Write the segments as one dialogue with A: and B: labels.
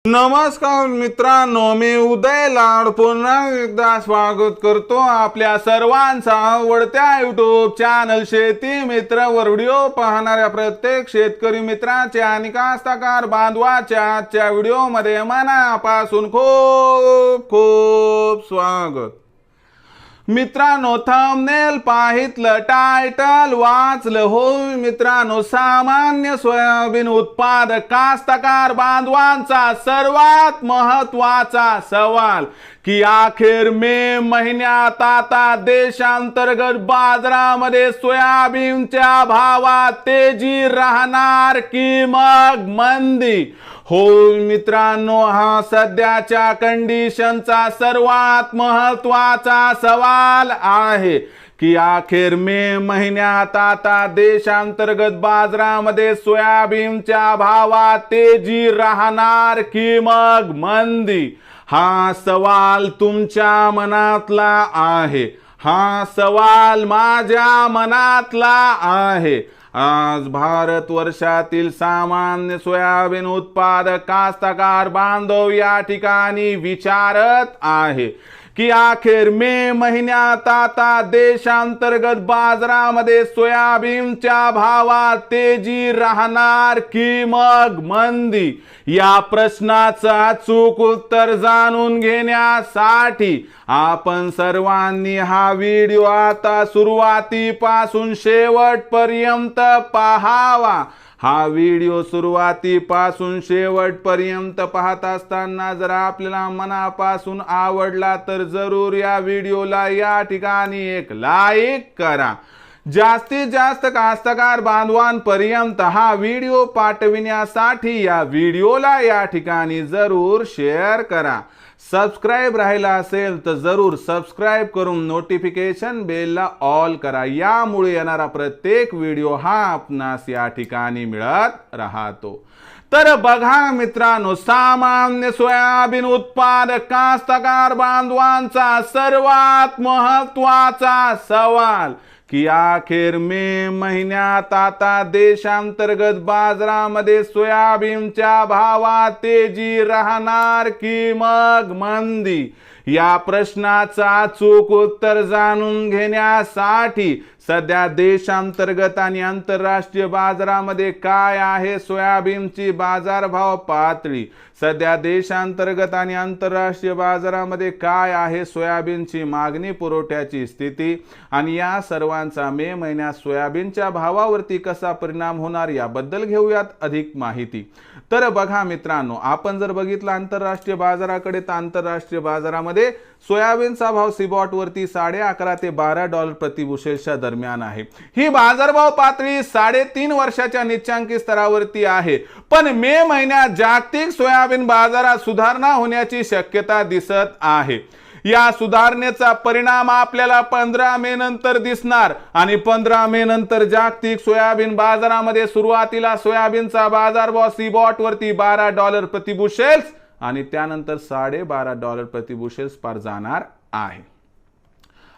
A: नमस्कार मित्रांनो, मी उदय लाड पुन्हा एकदा स्वागत करतो आपल्या सर्वांचा आवडत्या युट्यूब चॅनल शेती मित्र वर व्हिडिओ पाहणाऱ्या प्रत्येक शेतकरी मित्राचे आणि कास्तकार बांधवाच्या आजच्या व्हिडिओमध्ये मनापासून खूप खूप स्वागत। मित्रांनो, थंबनेल पाहितलं, टायटल वाचलं होय मित्रांनो, सामान्य सोयाबीन उत्पादक कास्तकार बांधवांचा सर्वात महत्त्वाचा सवाल की अखेर मे महिन्यात आता देशांतर्गत बाजारामध्ये सोयाबीनच्या भावात तेजी राहणार की मग मंदी? होय मित्रांनो, हा सध्याच्या कंडिशनचा सर्वात महत्त्वाचा सवाल आहे की अखेर मे महिन्यात आता देशांतर्गत बाजारामध्ये सोयाबीनच्या भावात तेजी राहणार की मग मंदी? हा सवाल तुमच्या मनातला आहे, हा सवाल माझ्या मनातला आहे। आज भारत वर्षातील सामान्य सोयाबीन उत्पादक कास्तकार बांधव या ठिकाणी विचारत आहे की अखेर मे महिन्यात आता देशांतर्गत बाजारामध्ये सोयाबीनच्या भावात तेजी राहणार की मग मंदी? या प्रश्नाचं अचूक उत्तर जाणून घेण्यासाठी आपण सर्वांनी हा व्हिडिओ आता सुरुवातीपासून शेवटपर्यंत पाहावा। हा व्हिडिओ सुरुवातीपासून शेवटपर्यंत पाहत असताना जर आपल्याला मनापासून आवडला तर जरूर या व्हिडिओला या ठिकाणी एक लाईक करा। जास्तीत जास्त कास्तकार बांधवांपर्यंत हा व्हिडिओ पाठविण्यासाठी या व्हिडिओला या ठिकाणी जरूर शेअर करा। सबस्क्राइब राहिला असेल तर जरूर सबस्क्राइब करून नोटिफिकेशन बेलला ऑल करा, यामुळे येणारा प्रत्येक व्हिडिओ हा आपणास या ठिकाणी मिळत राहतो। तर बघा मित्रांनो, सामान्य सोयाबीन उत्पादक कास्तकार बांधवांचा सर्वात महत्त्वाचा सवाल की अखेर मे महिन्यात आता देशांतर्गत बाजारामध्ये सोयाबीनच्या भावात तेजी राहणार की मग मंदी? या प्रश्नाचं अचूक उत्तर जाणून घेण्यासाठी सध्या देशांतर्गत आणि आंतरराष्ट्रीय बाजारामध्ये काय आहे सोयाबीनची बाजारभाव पातळी, सध्या देशांतर्गत आणि आंतरराष्ट्रीय बाजारामध्ये काय आहे सोयाबीनची मागणी पुरवठ्याची स्थिती आणि या सर्वांचा मे महिन्यात सोयाबीनच्या भावावरती कसा परिणाम होणार याबद्दल घेऊयात अधिक माहिती। तर बघा मित्रांनो, आपण जर बघितलं आंतरराष्ट्रीय बाजाराकडे तर आंतरराष्ट्रीय बाजारामध्ये सोयाबीनचा भाव सिबॉट वरती $11.5 ते $12 प्रति बुशेलच्या दरम्यान आहे। ही बाजारभाव पातळी 3.5 वर्षाच्या निच्चांकी स्तरावरती आहे, पण मे महिन्यात जागतिक सोयाबीन बाजारात सुधारणा होण्याची शक्यता दिसत आहे। या सुधारणेचा परिणाम आपल्याला 15 मे नंतर दिसणार आणि 15 मे नंतर जागतिक सोयाबीन बाजारामध्ये सुरुवातीला सोयाबीनचा बाजारभाव सिबॉट वरती $12 प्रति बुशेल्स आणि त्यानंतर $12.5 प्रति बुशेल्स पार जाणार आहे।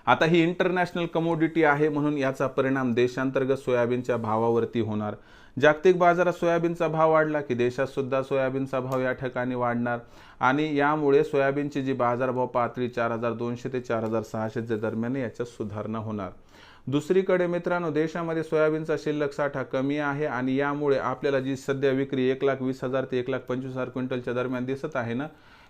A: आता ही इंटरनॅशनल कमोडिटी आहे, म्हणून याचा परिणाम देशांतर्गत सोयाबीनच्या भावावरती होणार। जागतिक बाजारात सोयाबीनचा भाव वाढला की देशात सुद्धा सोयाबीनचा भाव या ठिकाणी वाढणार आणि यामुळे सोयाबीनची जी बाजारभाव पातळी 4200 ते 4600 च्या दरम्यान याच्यात सुधारणा होणार। दुसरीकडे मित्रांनो, देशामध्ये सोयाबीनचा शिल्लक साठा कमी आहे आणि यामुळे आपल्याला जी सध्या विक्री 1,20,000 ते 1,25,000 क्विंटलच्या दरम्यान दिसत आहे ना,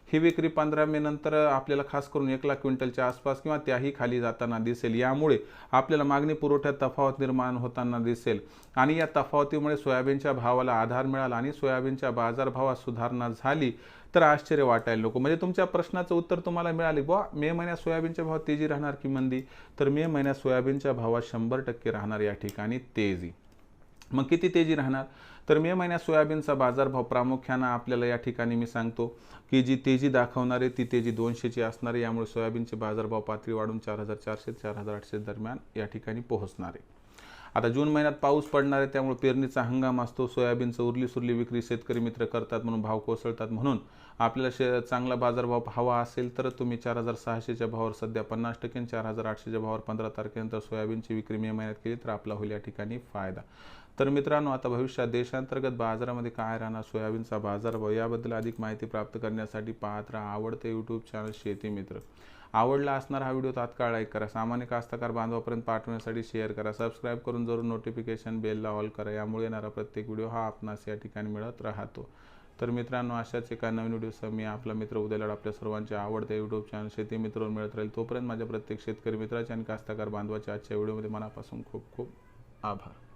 A: ही विक्री 15 मे नंतर आपल्याला खास करून 1,00,000 क्विंटलच्या आसपास किंवा त्याही खाली जाताना दिसेल। यामुळे आपल्याला मागणी पुरवठ्यात तफावत निर्माण होताना दिसेल आणि या तफावतीमुळे सोयाबीनच्या भावाला आधार मिळाला आणि सोयाबीनच्या बाजारभावात सुधारणा झाली तर आश्चर्य वाटायला नको। म्हणजे तुमच्या प्रश्नाचं उत्तर तुम्हाला मिळाले, बुवा मे महिन्यात सोयाबीनच्या भाव तेजी राहणार की मंदी? तर मे महिन्यात सोयाबीनच्या भावात 100% राहणार या ठिकाणी तेजी। मग किती तेजी राहणार? तर मे महिन्यात सोयाबीनचा बाजारभाव प्रामुख्याने आपल्याला या ठिकाणी मी सांगतो की जी तेजी दाखवणारे ती तेजी 200 ची असणार आहे। यामुळे सोयाबीनचे बाजारभाव पातळी वाढून 4,400 ते 4,800 दरम्यान या ठिकाणी पोहोचणार आहे। आता जून महिन्यात पाऊस पडणार आहे, त्यामुळे पेरणीचा हंगाम असतो। सोयाबीनचं उरली सुरली विक्री शेतकरी मित्र करतात म्हणून भाव कोसळतात, म्हणून आपल्याला चांगला बाजारभाव हवा असेल तर तुम्ही 4,600 च्या भावावर सध्या 50% आणि 4,800 च्या भावावर 15 तारखेनंतर सोयाबीनची विक्री मे महिन्यात केली तर आपला होईल या ठिकाणी फायदा। तर मित्रांनो, आता भविष्यात देशांतर्गत बाजारामध्ये काय राहणार, सोयाबीनचा बाजारभाव याबद्दल अधिक माहिती प्राप्त करण्यासाठी पाहत राहा आवडते यूट्यूब चॅनल शेती मित्र. आवडला असणार हा व्हिडिओ तात्काळ लाईक करा, सामान्य कास्तकार बांधवापर्यंत पाठवण्यासाठी शेअर करा, सबस्क्राईब करून जरूर नोटिफिकेशन बेलला ऑल करा. यामुळे येणारा प्रत्येक व्हिडिओ हा आपणास या ठिकाणी मिळत राहतो. तर मित्रांनो, अशाच एका नवीन व्हिडिओसह मी आपला मित्र उदय लाड आपल्या सर्वांचे आवडते यूट्यूब चॅनल शेती मित्रवर मिळत राहील. तोपर्यंत माझ्या प्रत्येक शेतकरी मित्राचे आणि कास्तकार बांधवाच्या आजच्या व्हिडिओमध्ये मनापासून खूप खूप आभार.